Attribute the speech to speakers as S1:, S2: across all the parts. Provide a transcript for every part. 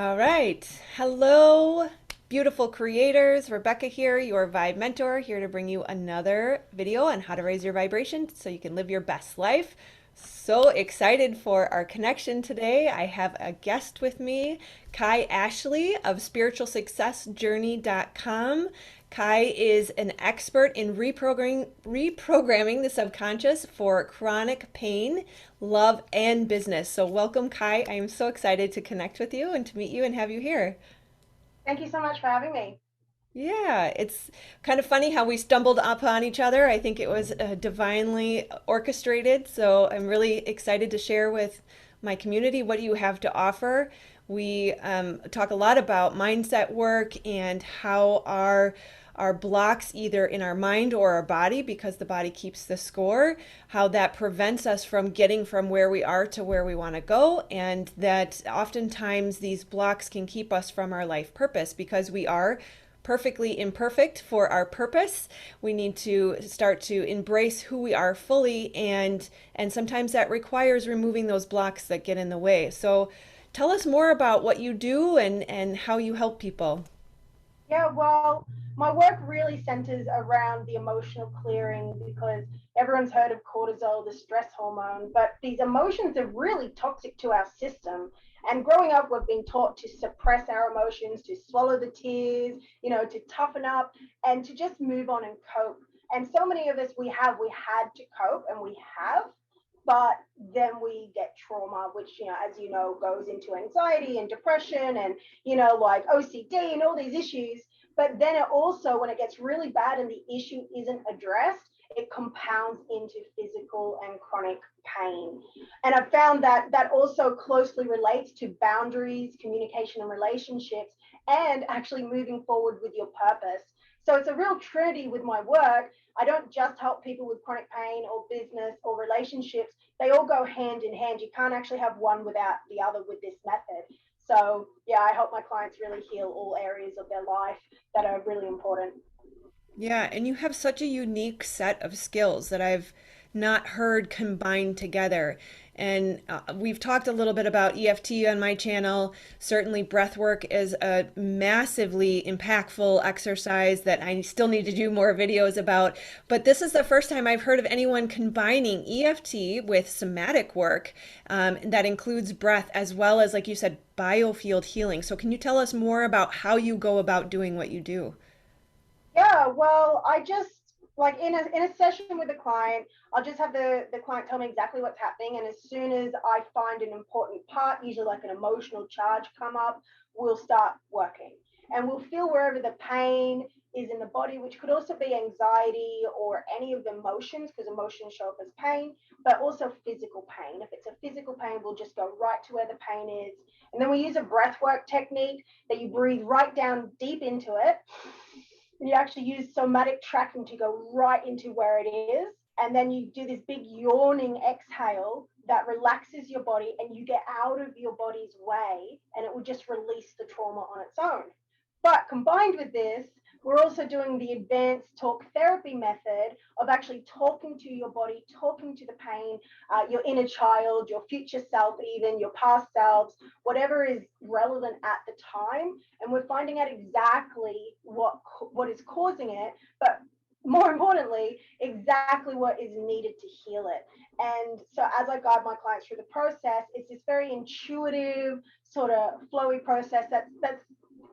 S1: All right. Hello, beautiful creators. Rebecca here, your Vibe Mentor, here to bring you another video on how to raise your vibration so you can live your best life. So excited for our connection today. I have a guest with me, Kai Ashley of spiritualsuccessjourney.com. Kai is an expert in reprogramming the subconscious for chronic pain, love, and business. So, welcome, Kai. I am so excited to connect with you and to meet you and have you here.
S2: Thank you so much for having me.
S1: Yeah, it's kind of funny how we stumbled upon each other. I think it was divinely orchestrated. So I'm really excited to share with my community what you have to offer. We talk a lot about mindset work and how our blocks either in our mind or our body, because the body keeps the score, how that prevents us from getting from where we are to where we want to go, and that oftentimes these blocks can keep us from our life purpose because we are perfectly imperfect for our purpose. We need to start to embrace who we are fully, and sometimes that requires removing those blocks that get in the way. So tell us more about what you do and how you help people.
S2: Yeah, well, my work really centers around the emotional clearing because everyone's heard of cortisol, the stress hormone, but these emotions are really toxic to our system. And growing up, we've been taught to suppress our emotions, to swallow the tears, to toughen up and to just move on and cope. And so many of us, we had to cope and we have, but then we get trauma, which, as you know, goes into anxiety and depression and, like OCD and all these issues. But then it also, when it gets really bad and the issue isn't addressed, it compounds into physical and chronic pain. And I've found that that also closely relates to boundaries, communication, and relationships, and actually moving forward with your purpose. So it's a real trinity with my work. I don't just help people with chronic pain or business or relationships. They all go hand in hand. You can't actually have one without the other with this method. So, yeah, I help my clients really heal all areas of their life that are really important.
S1: Yeah, and you have such a unique set of skills that I've not heard combined together. And we've talked a little bit about EFT on my channel. Certainly, breath work is a massively impactful exercise that I still need to do more videos about. But this is the first time I've heard of anyone combining EFT with somatic work that includes breath as well as, like you said, biofield healing. So, can you tell us more about how you go about doing what you do?
S2: Yeah, well, I just like in a session with the client, I'll just have the client tell me exactly what's happening. And as soon as I find an important part, usually like an emotional charge come up, we'll start working. And we'll feel wherever the pain is in the body, which could also be anxiety or any of the emotions, because emotions show up as pain, but also physical pain. If it's a physical pain, we'll just go right to where the pain is. And then we use a breath work technique that you breathe right down deep into it, and you actually use somatic tracking to go right into where it is. And then you do this big yawning exhale that relaxes your body and you get out of your body's way, and it will just release the trauma on its own. But combined with this, we're also doing the advanced talk therapy method of actually talking to your body, talking to the pain, your inner child, your future self, even your past selves, whatever is relevant at the time. And we're finding out exactly what is causing it, but more importantly, exactly what is needed to heal it. And so as I guide my clients through the process, it's this very intuitive, sort of flowy process that's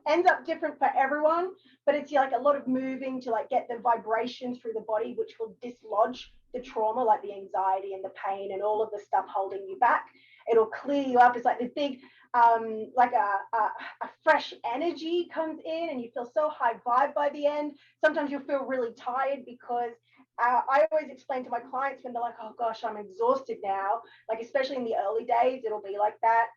S2: ends up different for everyone, but it's like a lot of moving to like get the vibration through the body, which will dislodge the trauma, like the anxiety and the pain and all of the stuff holding you back. It'll clear you up. It's like this big, like a fresh energy comes in, and you feel so high vibe by the end. Sometimes you'll feel really tired because I always explain to my clients when they're like, oh gosh, I'm exhausted now. Like, especially in the early days, it'll be like that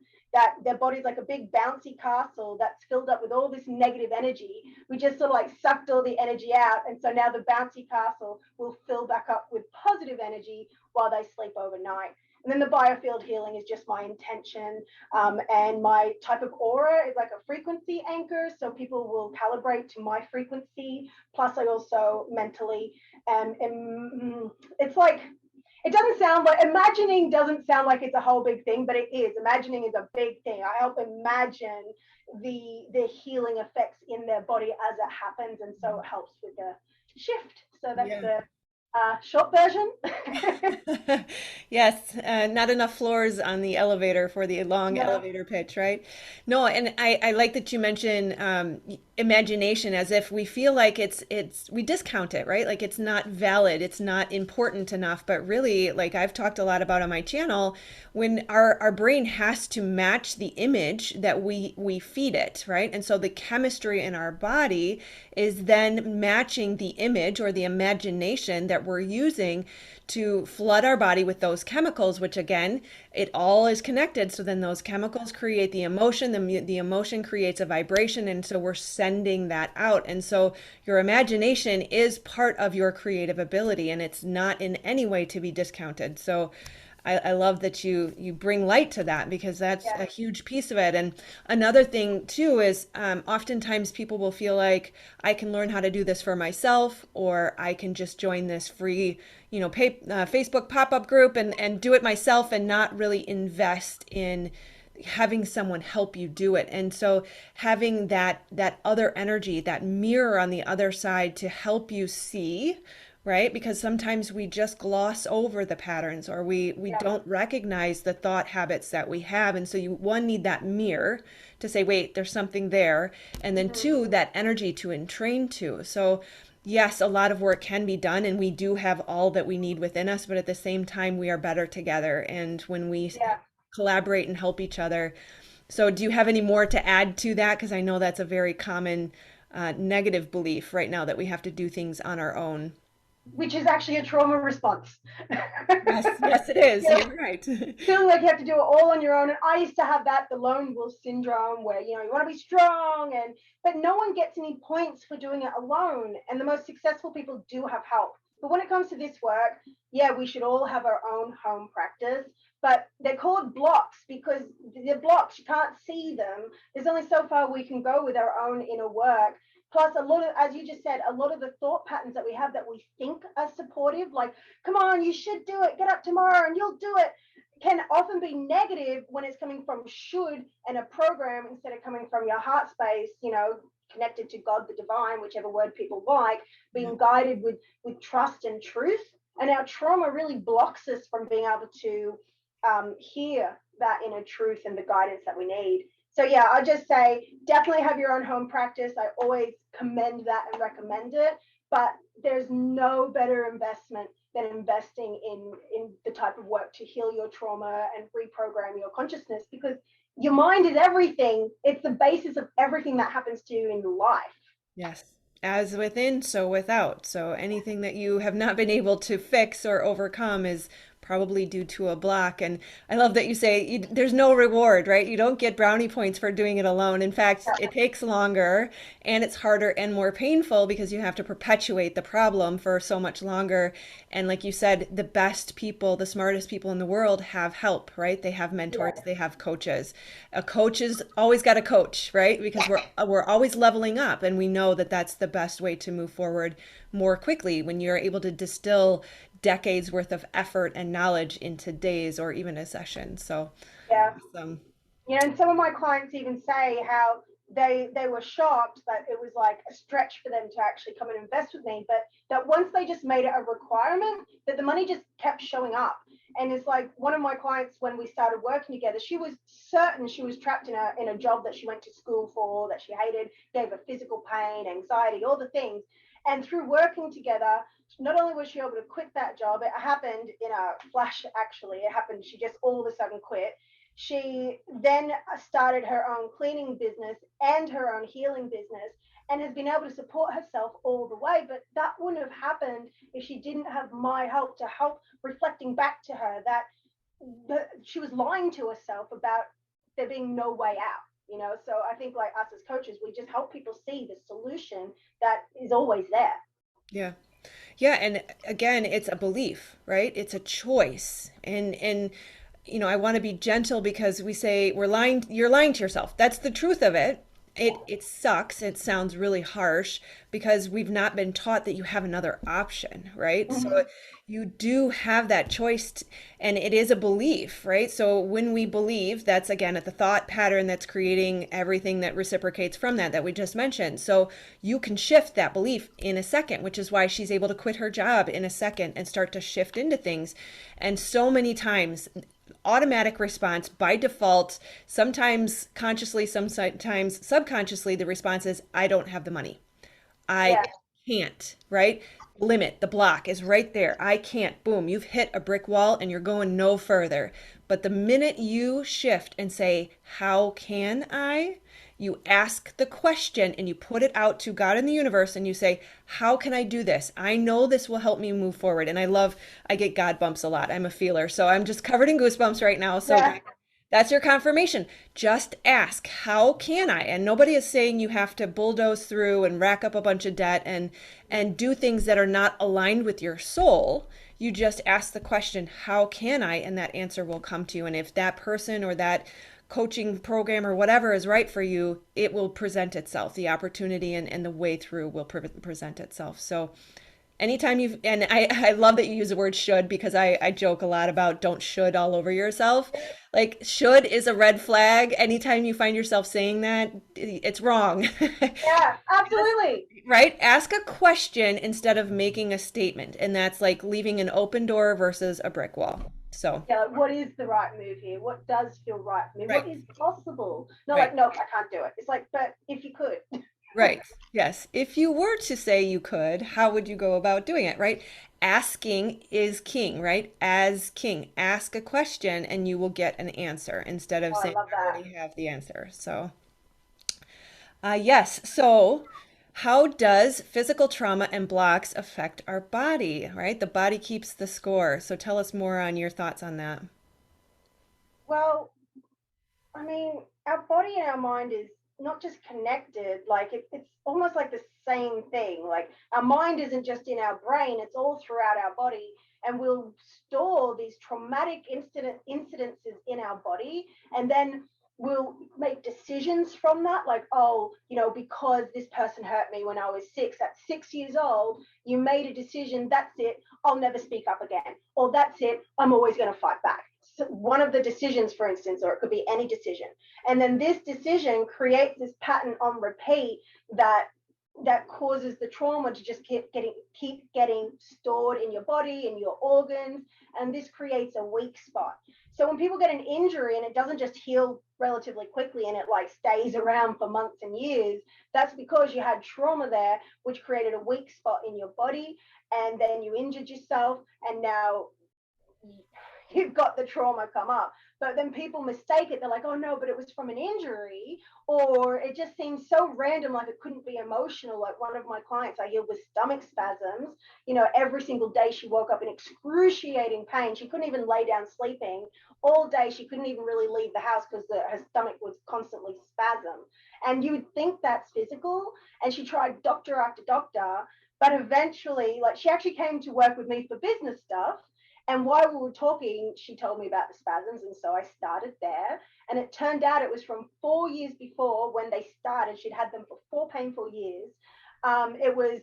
S2: their body's like a big bouncy castle that's filled up with all this negative energy. We just sort of like sucked all the energy out. And so now the bouncy castle will fill back up with positive energy while they sleep overnight. And then the biofield healing is just my intention. And my type of aura is like a frequency anchor. So people will calibrate to my frequency. Plus, I also mentally, and it's like, It doesn't sound like imagining doesn't sound like it's a whole big thing, but it is. Imagining is a big thing. I help imagine the healing effects in their body as it happens, and so it helps with the shift. So that's
S1: Yeah.
S2: the short version.
S1: Yes, not enough floors on the elevator for the long
S2: No,
S1: elevator pitch, right? No, and I like that you mentioned imagination as if we feel like we discount it, right? Like it's not valid, it's not important enough. But really, like I've talked a lot about on my channel, when our brain has to match the image that we feed it, right? And so the chemistry in our body is then matching the image or the imagination that we're using to flood our body with those chemicals, which again, it all is connected. So then those chemicals create the emotion, the emotion creates a vibration. And so we're sending that out. And so your imagination is part of your creative ability and it's not in any way to be discounted. So I love that you bring light to that because that's
S2: yeah,
S1: a huge piece of it. And another thing too is oftentimes people will feel like I can learn how to do this for myself, or I can just join this free, Facebook pop-up group and do it myself and not really invest in having someone help you do it. And so having that other energy, that mirror on the other side to help you see, right? Because sometimes we just gloss over the patterns or we
S2: yeah.
S1: don't recognize the thought habits that we have. And so you one need that mirror to say, wait, there's something there. And then
S2: Mm-hmm.
S1: two, that energy to entrain to. So yes, a lot of work can be done and we do have all that we need within us, but at the same time we are better together. And when we
S2: Yeah.
S1: collaborate and help each other. So do you have any more to add to that? Because I know that's a very common negative belief right now that we have to do things on our own.
S2: Which is actually a trauma response.
S1: Yes, yes, it is.
S2: Yeah,
S1: You're right.
S2: feeling like you have to do it all on your own. And I used to have that, the lone wolf syndrome, where you want to be strong, and but no one gets any points for doing it alone. And the most successful people do have help. But when it comes to this work, yeah, we should all have our own home practice. But they're called blocks because they're blocks. You can't see them. There's only so far we can go with our own inner work. Plus, a lot of, as you just said, a lot of the thought patterns that we have that we think are supportive, like, come on, you should do it, get up tomorrow and you'll do it, can often be negative when it's coming from should and a program instead of coming from your heart space, connected to God, the divine, whichever word people like,
S1: Yeah.
S2: being guided with trust and truth. And our trauma really blocks us from being able to hear that inner truth and the guidance that we need. So yeah, I just say definitely have your own home practice. I always commend that and recommend it. But there's no better investment than investing in the type of work to heal your trauma and reprogram your consciousness, because your mind is everything. It's the basis of everything that happens to you in life.
S1: Yes. As within, so without. So anything that you have not been able to fix or overcome is probably due to a block. And I love that you say there's no reward, right? You don't get brownie points for doing it alone. In fact, it takes longer and it's harder and more painful because you have to perpetuate the problem for so much longer. And like you said, the best people, the smartest people in the world have help, right? They have mentors,
S2: Yeah.
S1: they have coaches. A coach has always got a coach, right? Because we're always leveling up and we know that that's the best way to move forward more quickly when you're able to distill decades worth of effort and knowledge into days or even a session. So
S2: Yeah.
S1: awesome.
S2: And some of my clients even say how they were shocked that it was like a stretch for them to actually come and invest with me, but that once they just made it a requirement, that the money just kept showing up. And it's like one of my clients, when we started working together, she was certain she was trapped in a job that she went to school for, that she hated, gave her physical pain, anxiety, all the things. And through working together, not only was she able to quit that job, it happened in a flash. Actually, it happened, she just all of a sudden quit. She then started her own cleaning business and her own healing business, and has been able to support herself all the way. But that wouldn't have happened if she didn't have my help to help reflecting back to her that she was lying to herself about there being no way out. So I think, like us as coaches, we just help people see the solution that is always there.
S1: Yeah. Yeah, and again, it's a belief, right? It's a choice. And I want to be gentle because we say you're lying to yourself. That's the truth of it. it sucks. It sounds really harsh because we've not been taught that you have another option, right? So
S2: Mhm.
S1: you do have that choice, and it is a belief, right? So when we believe, that's again at the thought pattern that's creating everything that reciprocates from that we just mentioned. So you can shift that belief in a second, which is why she's able to quit her job in a second and start to shift into things. And so many times automatic response by default, sometimes consciously, sometimes subconsciously, the response is, I don't have the money. I
S2: Yeah.
S1: can't, right? Limit, the block is right there. I can't. Boom, you've hit a brick wall and you're going no further. But the minute you shift and say, how can I? You ask the question and you put it out to God in the universe and you say, how can I do this? I know this will help me move forward. And I get God bumps a lot. I'm a feeler. So I'm just covered in goosebumps right now. So
S2: Yeah.
S1: that's your confirmation. Just ask, how can I? And nobody is saying you have to bulldoze through and rack up a bunch of debt and do things that are not aligned with your soul. You just ask the question, how can I? And that answer will come to you. And if that person or that coaching program or whatever is right for you, it will present itself. The opportunity and the way through will present itself. So anytime you've, and I love that you use the word should because I joke a lot about don't should all over yourself. Like should is a red flag. Anytime you find yourself saying that, it's wrong.
S2: Yeah, absolutely.
S1: Right? Ask a question instead of making a statement. And that's like leaving an open door versus a brick wall. So,
S2: Yeah, like, what is the right move here? What does feel right for me?
S1: right,
S2: What is possible? Not
S1: right.
S2: like, no, I can't do it. It's like, but if you could.
S1: Right. Yes. If you were to say you could, how would you go about doing it, right? Asking is king, right? As king, ask a question and you will get an answer instead of
S2: Oh, I
S1: saying,
S2: love
S1: I
S2: that.
S1: already have the answer. So, yes. So, how does physical trauma and blocks affect our body, right? The body keeps the score. So, tell us more on your thoughts on that.
S2: Well, I mean, our body and our mind is not just connected, like it's almost like the same thing. Like our mind isn't just in our brain, it's all throughout our body. And we'll store these traumatic incidences in our body. And then we'll make decisions from that, like, oh, because this person hurt me when I was 6, at 6 years old, you made a decision, that's it, I'll never speak up again. Or that's it, I'm always going to fight back. So one of the decisions, for instance, or it could be any decision. And then this decision creates this pattern on repeat that causes the trauma to just keep getting stored in your body, in your organs, and this creates a weak spot. So when people get an injury and it doesn't just heal relatively quickly and it like stays around for months and years, that's because you had trauma there, which created a weak spot in your body, and then you injured yourself, and now you've got the trauma come up. But then people mistake it. They're like, oh no, but it was from an injury, or it just seems so random, like it couldn't be emotional. Like one of my clients I healed with stomach spasms. Every single day she woke up in excruciating pain. She couldn't even lay down sleeping all day. She couldn't even really leave the house because her stomach was constantly spasm. And you would think that's physical. And she tried doctor after doctor, but eventually, like, she actually came to work with me for business stuff, and while we were talking, she told me about the spasms. And so I started there. And it turned out it was from 4 years before when they started. She'd had them for 4 painful years. It was,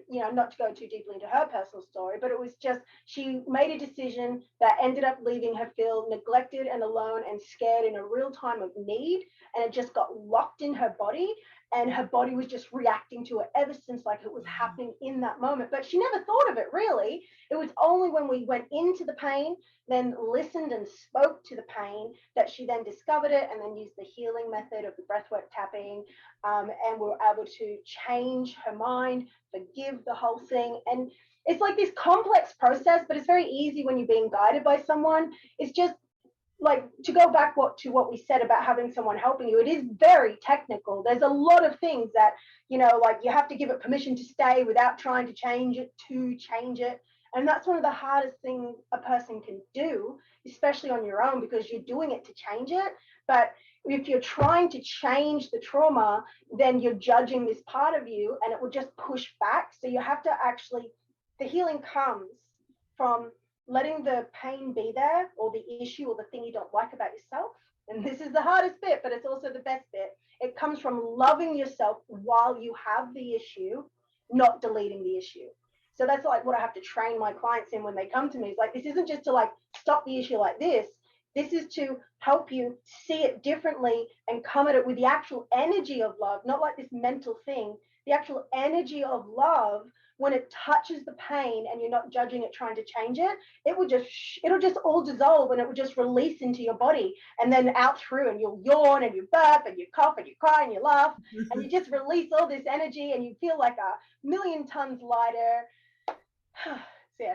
S2: not to go too deeply into her personal story, but it was just she made a decision that ended up leaving her feel neglected and alone and scared in a real time of need. And it just got locked in her body. And her body was just reacting to it ever since, like it was happening in that moment. But she never thought of it really. It was only when we went into the pain, then listened and spoke to the pain, that she then discovered it and then used the healing method of the breathwork tapping, and we were able to change her mind, forgive the whole thing. And it's like this complex process, but it's very easy when you're being guided by someone. It's just like, to go back to what we said about having someone helping you, it is very technical. There's a lot of things that, like you have to give it permission to stay without trying to change it. And that's one of the hardest things a person can do, especially on your own, because you're doing it to change it. But if you're trying to change the trauma, then you're judging this part of you and it will just push back. So you have to actually, the healing comes from letting the pain be there, or the issue or the thing you don't like about yourself. And this is the hardest bit, but it's also the best bit, It comes from loving yourself while you have the issue, not deleting the issue. So that's like what I have to train my clients in when they come to me. It's like, this isn't just to like stop the issue like this. This is to help you see it differently and come at it with the actual energy of love, not like this mental thing, the actual energy of love. When it touches the pain and you're not judging it, trying to change it, it'll just all dissolve and it will just release into your body and then out through, and you'll yawn and you burp and you cough and you cry and you laugh and you just release all this energy and you feel like a million tons lighter. Yeah.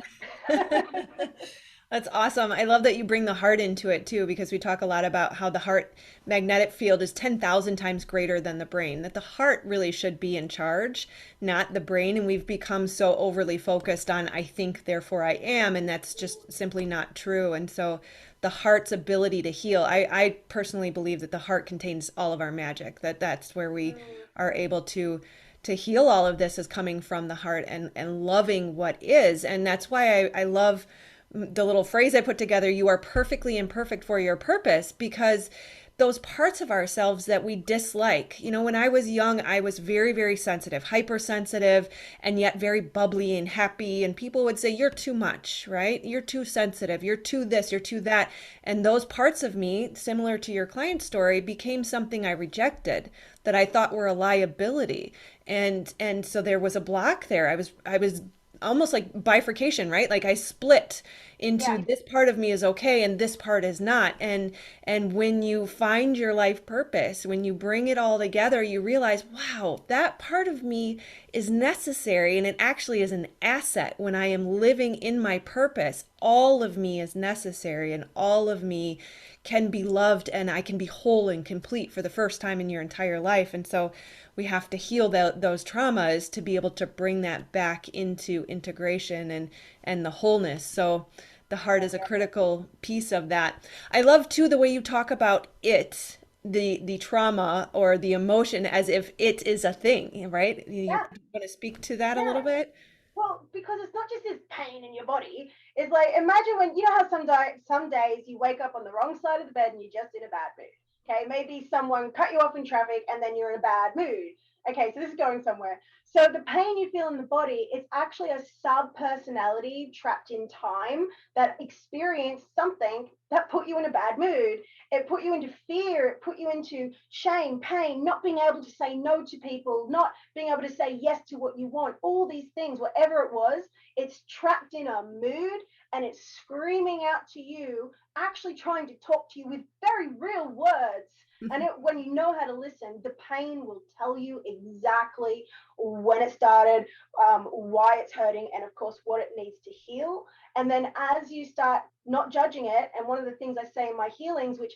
S1: That's awesome. I love that you bring the heart into it too, because we talk a lot about how the heart magnetic field is 10,000 times greater than the brain, that the heart really should be in charge, not the brain. And we've become so overly focused on, I think, therefore I am. And that's just simply not true. And so the heart's ability to heal, I personally believe that the heart contains all of our magic, that's where we are able to heal all of this is coming from the heart and loving what is. And that's why I love the little phrase I put together, you are perfectly imperfect for your purpose, because those parts of ourselves that we dislike. When I was young, I was very, very sensitive, hypersensitive, and yet very bubbly and happy. And people would say, you're too much, right? You're too sensitive. You're too this, you're too that. And those parts of me, similar to your client story, became something I rejected, that I thought were a liability. And so there was a block there. I was almost like bifurcation, right? Like I split into,
S2: Yeah.
S1: this part of me is okay and this part is not. And when you find your life purpose, when you bring it all together, you realize, wow, that part of me is necessary, and it actually is an asset. When I am living in my purpose, all of me is necessary and all of me can be loved, and I can be whole and complete for the first time in your entire life. And so we have to heal those traumas to be able to bring that back into integration and the wholeness. So the heart is a critical piece of that. I love too the way you talk about it, the trauma or the emotion, as if it is a thing, right? You
S2: Yeah.
S1: want to speak to that a little
S2: Yeah.
S1: bit?
S2: Well, because it's not just this pain in your body. It's like, imagine when, you know how some days you wake up on the wrong side of the bed and you're just in a bad mood. Okay, maybe someone cut you off in traffic and then you're in a bad mood. Okay, so this is going somewhere. So the pain you feel in the body is actually a sub personality trapped in time that experienced something that put you in a bad mood. It put you into fear. It put you into shame, pain, not being able to say no to people, not being able to say yes to what you want. All these things, whatever it was, it's trapped in a mood and it's screaming out to you, actually trying to talk to you with very real words. And when you know how to listen, the pain will tell you exactly when it started, why it's hurting, and of course, what it needs to heal. And then as you start not judging it, and one of the things I say in my healings, which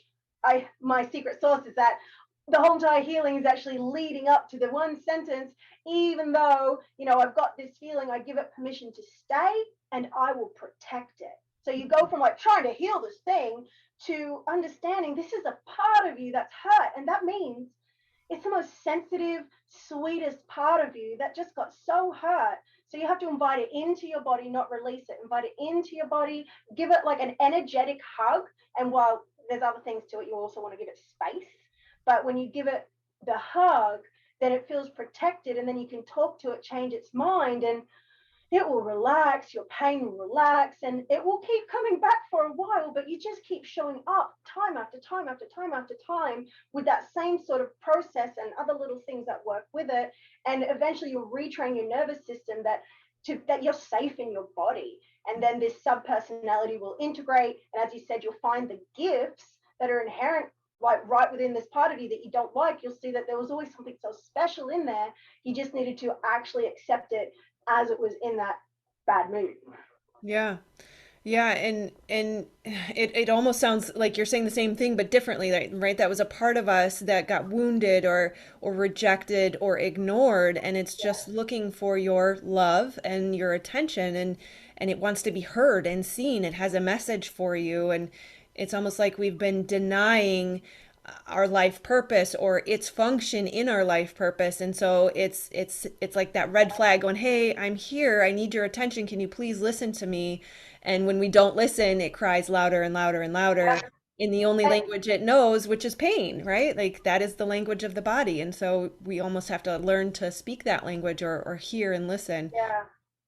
S2: my secret sauce is that the whole entire healing is actually leading up to the one sentence, even though, I've got this feeling, I give it permission to stay and I will protect it. So you go from like trying to heal this thing to understanding this is a part of you that's hurt. And that means it's the most sensitive, sweetest part of you that just got so hurt. So you have to invite it into your body, not release it. Invite it into your body, give it like an energetic hug. And while there's other things to it, you also want to give it space. But when you give it the hug, then it feels protected, and then you can talk to it, change its mind, and it will relax, your pain will relax, and it will keep coming back for a while, but you just keep showing up time after time after time after time with that same sort of process and other little things that work with it. And eventually you'll retrain your nervous system that you're safe in your body. And then this sub personality will integrate. And as you said, you'll find the gifts that are inherent like right within this part of you that you don't like. You'll see that there was always something so special in there. You just needed to actually accept it as it was in that bad mood.
S1: Yeah. Yeah, and it almost sounds like you're saying the same thing but differently, right? That was a part of us that got wounded or rejected or ignored, and it's just looking for your love and your attention, and it wants to be heard and seen. It has a message for you, and it's almost like we've been denying our life purpose or its function in our life purpose. And so it's like that red flag going, hey, I'm here, I need your attention, can you please listen to me? And when we don't listen, it cries louder and louder and louder. in the only
S2: And,
S1: language it knows, which is pain, right? Like that is the language of the body. And so we almost have to learn to speak that language or hear and listen.
S2: yeah,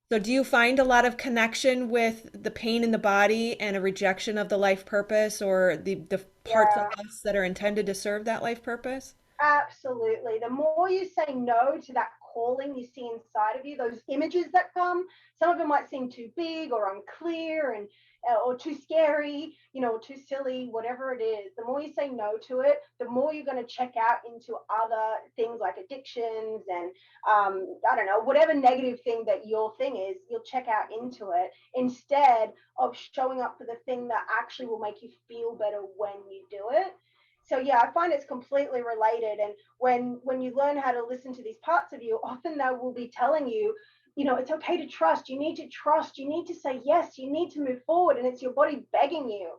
S1: So do you find a lot of connection with the pain in the body and a rejection of the life purpose or the parts of
S2: yeah.
S1: us that are intended to serve that life purpose?
S2: Absolutely. The more you say no to that calling you see inside of you, those images that come, some of them might seem too big or unclear and or too scary, or too silly, whatever it is. The more you say no to it, the more you're going to check out into other things like addictions and I don't know, whatever negative thing that your thing is, you'll check out into it instead of showing up for the thing that actually will make you feel better when you do it. So yeah, I find it's completely related. And when you learn how to listen to these parts of you, often they will be telling you, it's okay to trust. You need to trust. You need to say yes. You need to move forward, and it's your body begging you.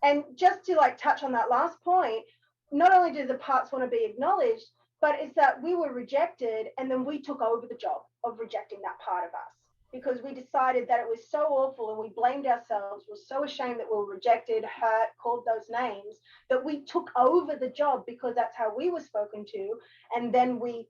S2: And just to like touch on that last point, not only do the parts want to be acknowledged, but it's that we were rejected and then we took over the job of rejecting that part of us because we decided that it was so awful and we blamed ourselves, we're so ashamed that we were rejected, hurt, called those names, that we took over the job because that's how we were spoken to. And then we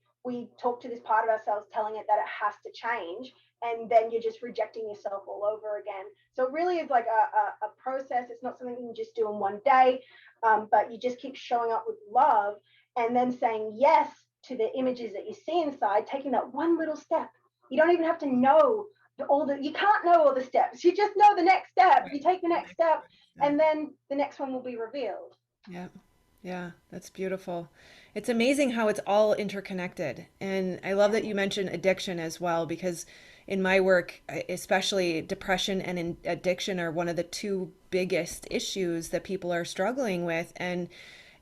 S2: talk to this part of ourselves telling it that it has to change, and then you're just rejecting yourself all over again. So it really is like a process. It's not something you can just do in one day, but you just keep showing up with love and then saying yes to the images that you see inside, taking that one little step. You don't even have to know you can't know all the steps. You just know the next step. You
S1: Right.
S2: take the
S1: The
S2: next
S1: next
S2: step,
S1: step.
S2: and then the next one will be revealed.
S1: Yeah. Yeah, that's beautiful. It's amazing how it's all interconnected. And I love that you mentioned addiction as well, because in my work, especially depression and addiction are one of the two biggest issues that people are struggling with. And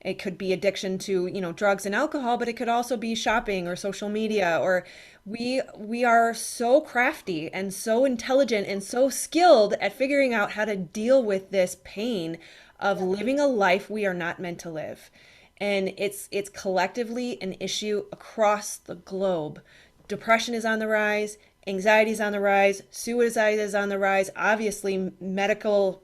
S1: it could be addiction to, drugs and alcohol, but it could also be shopping or social media or we are so crafty and so intelligent and so skilled at figuring out how to deal with this pain of
S2: Yeah,
S1: living a life we are not meant to live. And it's collectively an issue across the globe. Depression is on the rise, anxiety is on the rise, suicide is on the rise. Obviously, medical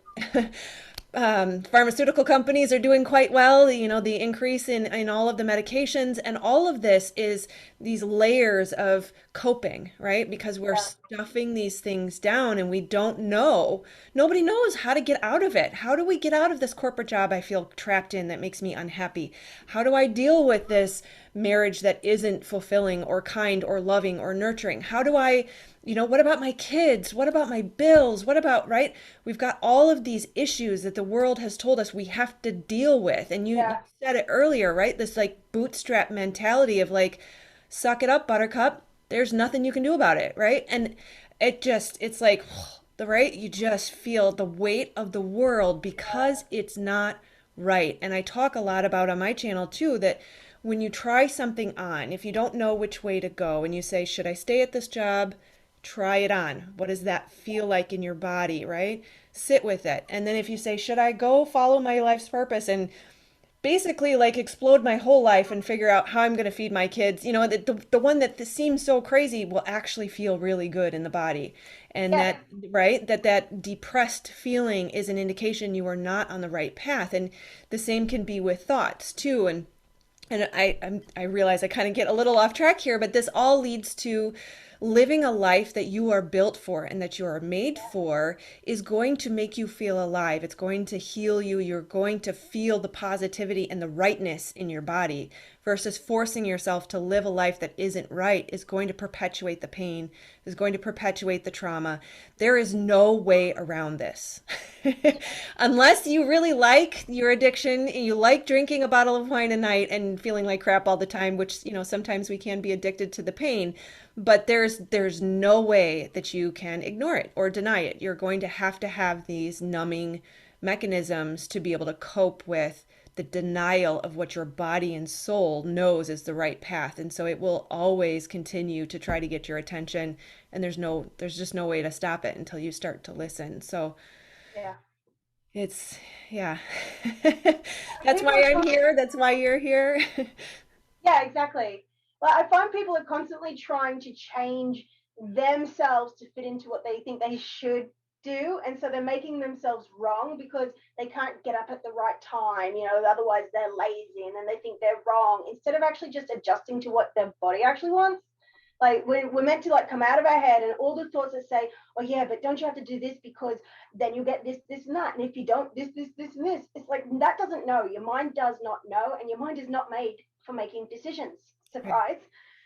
S1: pharmaceutical companies are doing quite well. The increase in all of the medications, and all of this is these layers of coping, right? Because we're
S2: yeah,
S1: stuffing these things down and we don't know. Nobody knows how to get out of it. How do we get out of this corporate job I feel trapped in that makes me unhappy? How do I deal with this marriage that isn't fulfilling or kind or loving or nurturing? How do I, what about my kids? What about my bills? What about, right? We've got all of these issues that the world has told us we have to deal with. And you
S2: yeah,
S1: said it earlier, right? This like bootstrap mentality of like, suck it up, buttercup. There's nothing you can do about it, right? And it's like, the right, you just feel the weight of the world because it's not right. And I talk a lot about on my channel too that when you try something on, if you don't know which way to go and you say, should I stay at this job? Try it on. What does that feel like in your body, right? Sit with it. And then if you say, should I go follow my life's purpose and basically like explode my whole life and figure out how I'm going to feed my kids, the one that seems so crazy will actually feel really good in the body. And
S2: yeah,
S1: that, right, that depressed feeling is an indication you are not on the right path. And the same can be with thoughts too. And I realize I kind of get a little off track here, but this all leads to living a life that you are built for and that you are made for is going to make you feel alive. It's going to heal you. You're going to feel the positivity and the rightness in your body versus forcing yourself to live a life that isn't right is going to perpetuate the pain, is going to perpetuate the trauma. There is no way around this. Unless you really like your addiction, you like drinking a bottle of wine a night and feeling like crap all the time, which, sometimes we can be addicted to the pain, but there's no way that you can ignore it or deny it. You're going to have these numbing mechanisms to be able to cope with the denial of what your body and soul knows is the right path. And so it will always continue to try to get your attention, and there's just no way to stop it until you start to listen. So
S2: yeah.
S1: it's, yeah. That's
S2: People
S1: why
S2: are
S1: I'm
S2: trying.
S1: here. That's why you're here.
S2: Yeah, exactly. Like I find people are constantly trying to change themselves to fit into what they think they should do. And so they're making themselves wrong because they can't get up at the right time, otherwise they're lazy and then they think they're wrong instead of actually just adjusting to what their body actually wants. Like we're meant to like come out of our head and all the thoughts that say, oh yeah, but don't you have to do this because then you get this and that, and if you don't this and this, it's like that doesn't know. Your mind does not know, and your mind is not made for making decisions.
S1: Right.
S2: Surprise.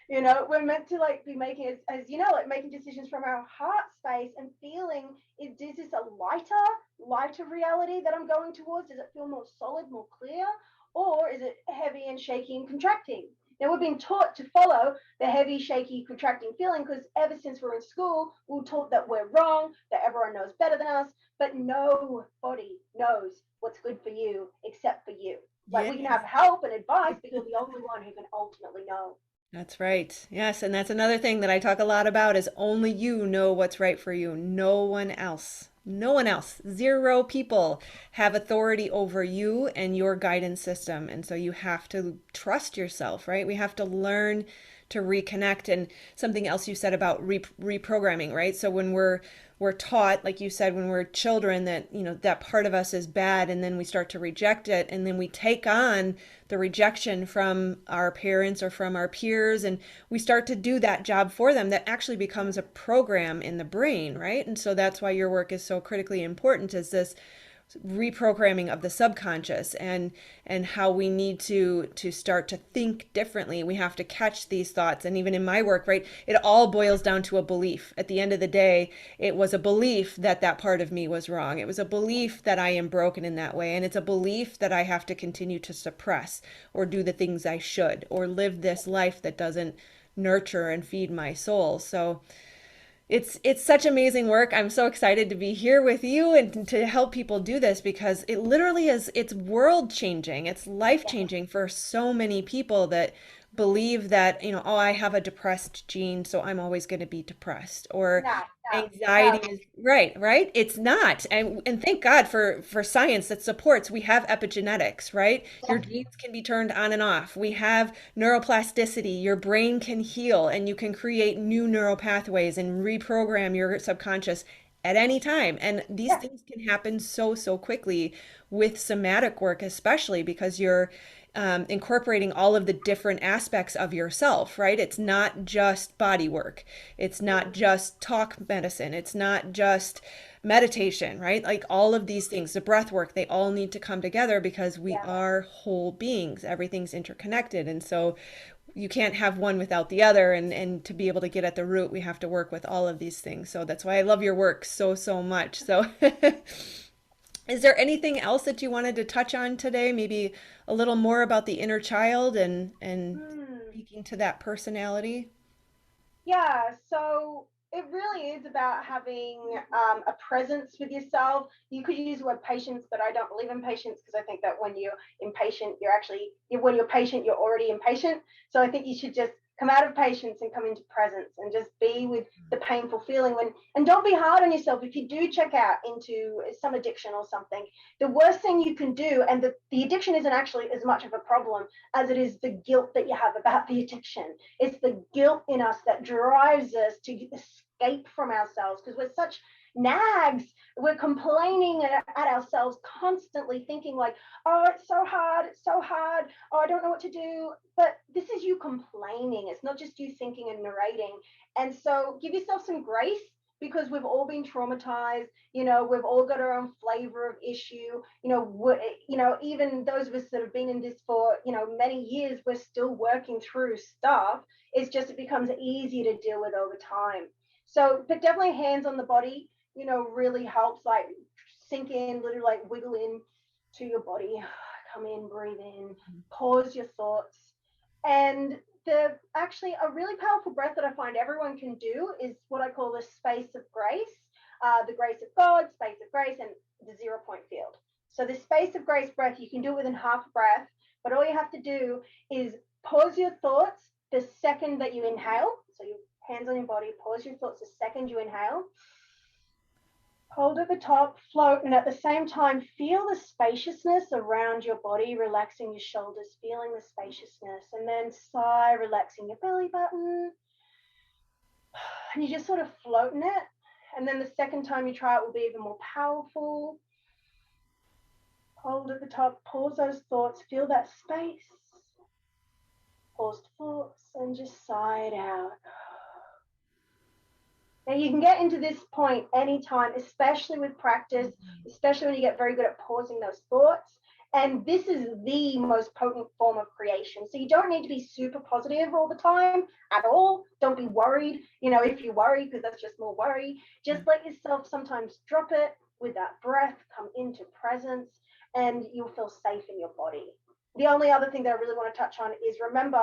S2: We're meant to like be making, as like making decisions from our heart space and feeling, is this a lighter reality that I'm going towards? Does it feel more solid, more clear, or is it heavy and shaky and contracting? Now, we've been taught to follow the heavy, shaky, contracting feeling because ever since we're in school, we're taught that we're wrong, that everyone knows better than us, but nobody knows what's good for you except for you. Like,
S1: Yeah.
S2: we can have help and advice, but you're the only one who can ultimately know.
S1: That's right. Yes, and that's another thing that I talk a lot about is only you know what's right for you. No one else. No one else. Zero people have authority over you and your guidance system. And so you have to trust yourself, right? We have to learn to reconnect. And something else you said about reprogramming, right? So when we're taught, like you said, when we're children, that that part of us is bad, and then we start to reject it, and then we take on the rejection from our parents or from our peers, and we start to do that job for them. That actually becomes a program in the brain, right? And so that's why your work is so critically important, is this reprogramming of the subconscious, and how we need to start to think differently. We have to catch these thoughts. And even in my work, right, it all boils down to a belief. At the end of the day, it was a belief that that part of me was wrong. It was a belief that I am broken in that way, and it's a belief that I have to continue to suppress or do the things I should or live this life that doesn't nurture and feed my soul. So it's such amazing work. I'm so excited to be here with you and to help people do this, because it literally is, it's world changing. It's life
S2: Yeah.
S1: changing for so many people that believe that, oh, I have a depressed gene, so I'm always going to be depressed. Or
S2: No, no,
S1: anxiety
S2: no.
S1: is right. It's not. And thank God for science that supports, we have epigenetics, right? Your
S2: Yeah,
S1: genes can be turned on and off. We have neuroplasticity. Your brain can heal and you can create new neural pathways and reprogram your subconscious at any time. And these
S2: yeah,
S1: things can happen so quickly with somatic work, especially because you're incorporating all of the different aspects of yourself, right? It's not just body work. It's not just talk medicine. It's not just meditation, right? Like all of these things, the breath work, they all need to come together because we
S2: yeah.
S1: are whole beings. Everything's interconnected. And so you can't have one without the other. And to be able to get at the root, we have to work with all of these things. So that's why I love your work so much. So is there anything else that you wanted to touch on today? Maybe a little more about the inner child and
S2: Hmm.
S1: speaking to that personality?
S2: Yeah, so it really is about having a presence with yourself. You could use the word patience, but I don't believe in patience because I think that when you're impatient, when you're patient, you're already impatient. So I think you should just come out of patience and come into presence and just be with the painful feeling and don't be hard on yourself if you do check out into some addiction or something. The worst thing you can do, and the addiction isn't actually as much of a problem as it is the guilt that you have about the addiction. It's the guilt in us that drives us to escape from ourselves because we're such nags. We're complaining at ourselves constantly, thinking like, oh, it's so hard, it's so hard, oh, I don't know what to do. But this is you complaining. It's not just you thinking and narrating. And so give yourself some grace because we've all been traumatized. We've all got our own flavor of issue. Even those of us that have been in this for many years, we're still working through stuff. It's just it becomes easier to deal with over time. So, but definitely hands on the body, really helps. Like sink in, literally like wiggle in to your body. Come in, breathe in, pause your thoughts, and the actually a really powerful breath that I find everyone can do is what I call the space of grace, the grace of God, space of grace, and the 0 point field. So the space of grace breath, you can do it within half a breath, but all you have to do is pause your thoughts the second that you inhale. So your hands on your body, pause your thoughts the second you inhale. Hold at the top, float, and at the same time, feel the spaciousness around your body, relaxing your shoulders, feeling the spaciousness, and then sigh, relaxing your belly button. And you just sort of float in it. And then the second time you try it will be even more powerful. Hold at the top, pause those thoughts, feel that space. Pause thoughts and just sigh it out. Now you can get into this point anytime, especially with practice, especially when you get very good at pausing those thoughts. And this is the most potent form of creation. So you don't need to be super positive all the time at all. Don't be worried, if you worry, because that's just more worry. Just let yourself sometimes drop it with that breath, come into presence, and you'll feel safe in your body. The only other thing that I really want to touch on is, remember,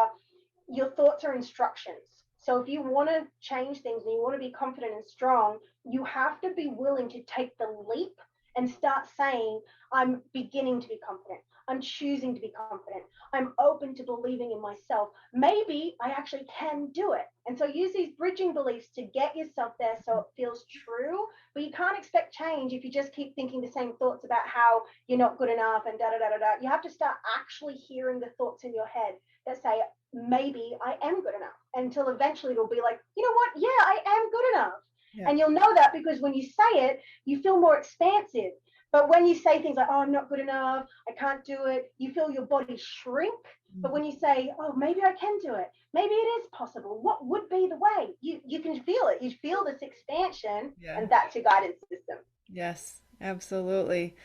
S2: your thoughts are instructions. So if you want to change things and you want to be confident and strong, you have to be willing to take the leap and start saying, I'm beginning to be confident. I'm choosing to be confident. I'm open to believing in myself. Maybe I actually can do it. And so use these bridging beliefs to get yourself there so it feels true. But you can't expect change if you just keep thinking the same thoughts about how you're not good enough and da da da da da. You have to start actually hearing the thoughts in your head that say, maybe I am good enough, until eventually it'll be like, you know what? Yeah, I am good enough.
S1: Yeah.
S2: And you'll know that because when you say it, you feel more expansive. But when you say things like, oh, I'm not good enough, I can't do it, you feel your body shrink. But when you say, oh, maybe I can do it, maybe it is possible, what would be the way? You can feel it. You feel this expansion,
S1: Yeah.
S2: and that's your guidance system.
S1: Yes, absolutely.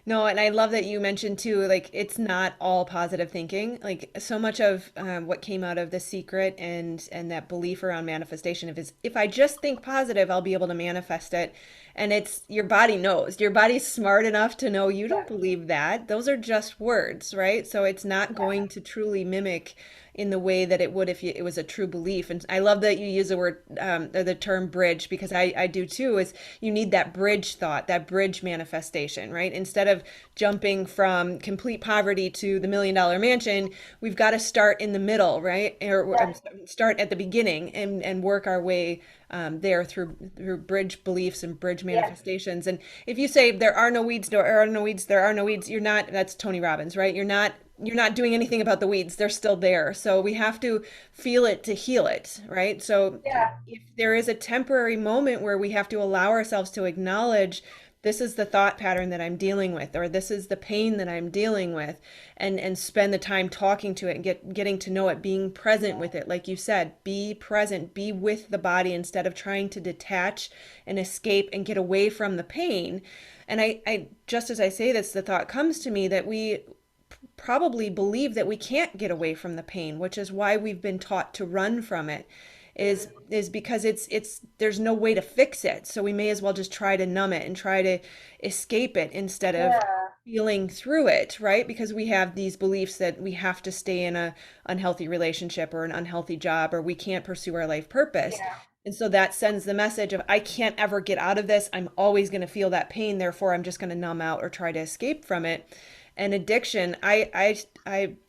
S1: No, and I love that you mentioned too, like it's not all positive thinking. Like so much of what came out of The Secret and that belief around manifestation, if I just think positive, I'll be able to manifest it. And it's your body knows. Your body's smart enough to know you
S2: Yeah,
S1: don't believe that. Those are just words, right? So it's not
S2: yeah,
S1: going to truly mimic in the way that it would if it was a true belief. And I love that you use the word or the term bridge because I do too. Is you need that bridge thought, that bridge manifestation, right? Instead of jumping from complete poverty to the $1 million mansion, we've got to start in the middle, right? Or
S2: yeah,
S1: start at the beginning and work our way there through bridge beliefs and bridge
S2: yes,
S1: manifestations. And if you say there are no weeds, there are no weeds, there are no weeds, you're not. That's Tony Robbins, right? You're not doing anything about the weeds. They're still there. So we have to feel it to heal it, right? So
S2: yeah,
S1: if there is a temporary moment where we have to allow ourselves to acknowledge this is the thought pattern that I'm dealing with, or this is the pain that I'm dealing with, and spend the time talking to it and getting to know it, being present with it. Like you said, be present, be with the body instead of trying to detach and escape and get away from the pain. And I just as I say this, the thought comes to me that we probably believe that we can't get away from the pain, which is why we've been taught to run from it. Is because it's there's no way to fix it. So we may as well just try to numb it and try to escape it instead of
S2: yeah,
S1: feeling through it, right? Because we have these beliefs that we have to stay in a unhealthy relationship or an unhealthy job or we can't pursue our life purpose.
S2: yeah,
S1: And so that sends the message of I can't ever get out of this. I'm always going to feel that pain, therefore I'm just going to numb out or try to escape from it. And addiction, I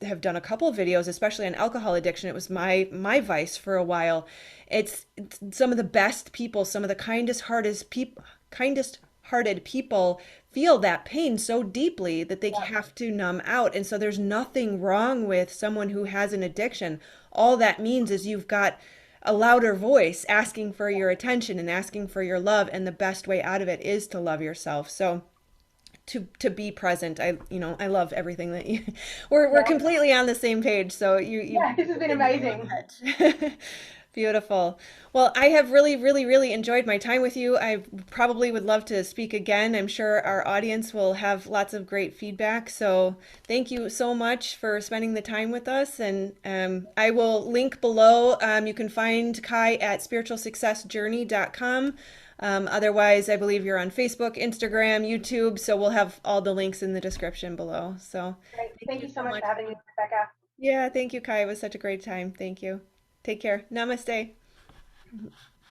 S1: have done a couple of videos, especially on alcohol addiction. It was my vice for a while. It's some of the best people, some of the kindest hearted people feel that pain so deeply that they
S2: yeah,
S1: have to numb out. And so there's nothing wrong with someone who has an addiction. All that means is you've got a louder voice asking for your attention and asking for your love, and the best way out of it is to love yourself. So to be present. I love everything that you we're
S2: yeah.
S1: completely on the same page. So you've
S2: Yeah, this has been
S1: been nail on
S2: amazing.
S1: the head. Beautiful. Well, I have really, really, really enjoyed my time with you. I probably would love to speak again. I'm sure our audience will have lots of great feedback. So thank you so much for spending the time with us. And I will link below. You can find Kai at spiritualsuccessjourney.com. Otherwise, I believe you're on Facebook, Instagram, YouTube. So we'll have all the links in the description below. So
S2: Great.
S1: thank
S2: Thank
S1: you
S2: you so
S1: so
S2: much
S1: much.
S2: for having me, Rebecca.
S1: Yeah, thank you, Kai. It was such a great time. Thank you. Take care. Namaste.